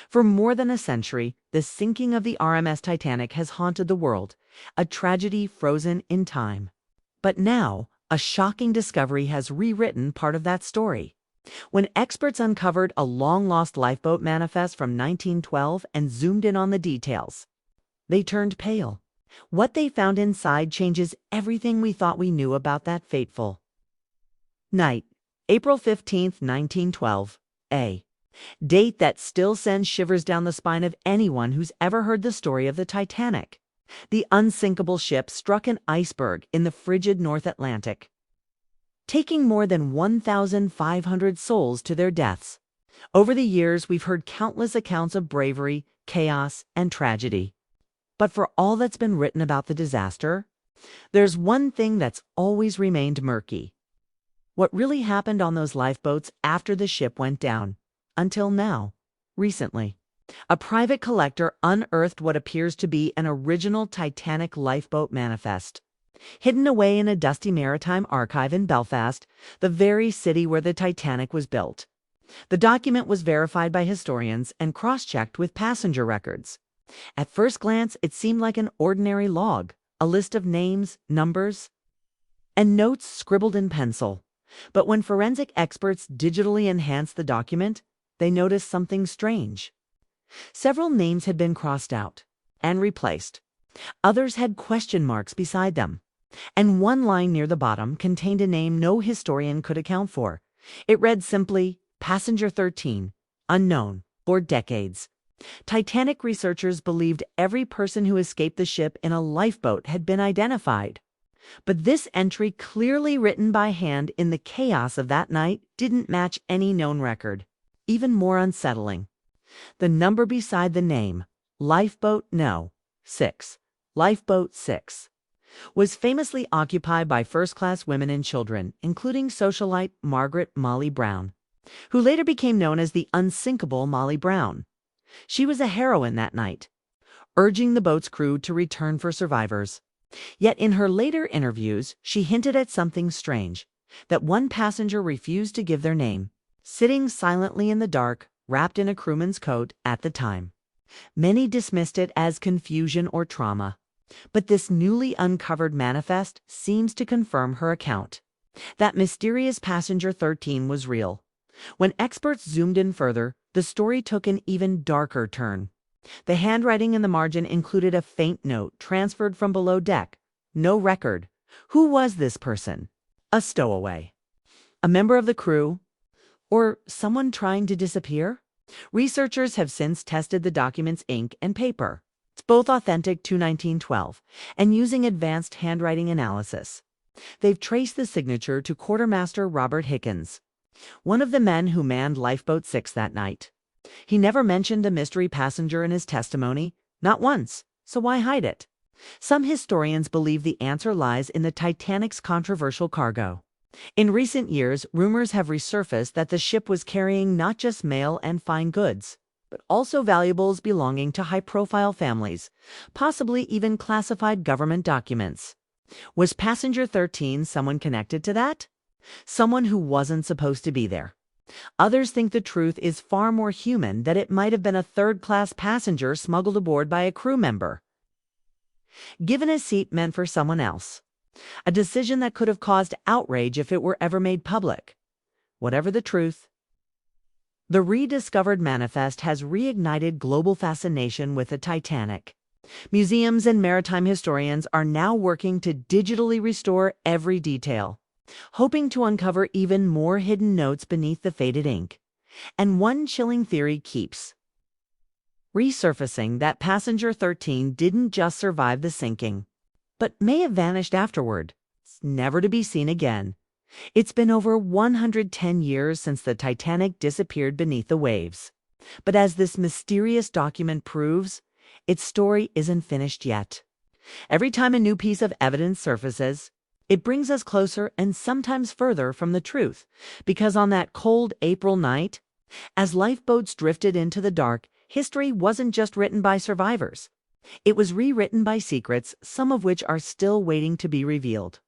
For more than a century, the sinking of the RMS Titanic has haunted the world, a tragedy frozen in time. But now, a shocking discovery has rewritten part of that story. When experts uncovered a long-lost lifeboat manifest from 1912 and zoomed in on the details, they turned pale. What they found inside changes everything we thought we knew about that fateful night. April 15th, 1912. A date that still sends shivers down the spine of anyone who's ever heard the story of the Titanic. The unsinkable ship struck an iceberg in the frigid North Atlantic, taking more than 1,500 souls to their deaths. Over the years, we've heard countless accounts of bravery, chaos, and tragedy. But for all that's been written about the disaster, there's one thing that's always remained murky. What really happened on those lifeboats after the ship went down? Until now, recently, a private collector unearthed what appears to be an original Titanic lifeboat manifest, hidden away in a dusty maritime archive in Belfast, the very city where the Titanic was built. The document was verified by historians and cross-checked with passenger records. At first glance, it seemed like an ordinary log, a list of names, numbers, and notes scribbled in pencil. But when forensic experts digitally enhanced the document, they noticed something strange. Several names had been crossed out and replaced. Others had question marks beside them. And one line near the bottom contained a name no historian could account for. It read simply, Passenger 13, unknown, for decades. Titanic researchers believed every person who escaped the ship in a lifeboat had been identified. But this entry, clearly written by hand in the chaos of that night, didn't match any known record. Even more unsettling, the number beside the name, Lifeboat No. 6, Lifeboat 6, was famously occupied by first-class women and children, including socialite Margaret Molly Brown, who later became known as the unsinkable Molly Brown. She was a heroine that night, urging the boat's crew to return for survivors. Yet in her later interviews, she hinted at something strange, that one passenger refused to give their name, sitting silently in the dark, wrapped in a crewman's coat at the time. Many dismissed it as confusion or trauma, but this newly uncovered manifest seems to confirm her account. That mysterious Passenger 13 was real. When experts zoomed in further, the story took an even darker turn. The handwriting in the margin included a faint note transferred from below deck. No record. Who was this person? A stowaway? A member of the crew? Or someone trying to disappear? Researchers have since tested the document's ink and paper. It's both authentic to 1912 and using advanced handwriting analysis. They've traced the signature to Quartermaster Robert Hickens, one of the men who manned Lifeboat 6 that night. He never mentioned a mystery passenger in his testimony, not once, so why hide it? Some historians believe the answer lies in the Titanic's controversial cargo. In recent years, rumors have resurfaced that the ship was carrying not just mail and fine goods, but also valuables belonging to high-profile families, possibly even classified government documents. Was Passenger 13 someone connected to that? Someone who wasn't supposed to be there? Others think the truth is far more human, that it might have been a third-class passenger smuggled aboard by a crew member, given a seat meant for someone else. A decision that could have caused outrage if it were ever made public. Whatever the truth, the rediscovered manifest has reignited global fascination with the Titanic. Museums and maritime historians are now working to digitally restore every detail, hoping to uncover even more hidden notes beneath the faded ink. And one chilling theory keeps resurfacing, that Passenger 13 didn't just survive the sinking, but may have vanished afterward, never to be seen again. It's been over 110 years since the Titanic disappeared beneath the waves. But as this mysterious document proves, its story isn't finished yet. Every time a new piece of evidence surfaces, it brings us closer and sometimes further from the truth, because on that cold April night, as lifeboats drifted into the dark, history wasn't just written by survivors. It was rewritten by secrets, some of which are still waiting to be revealed.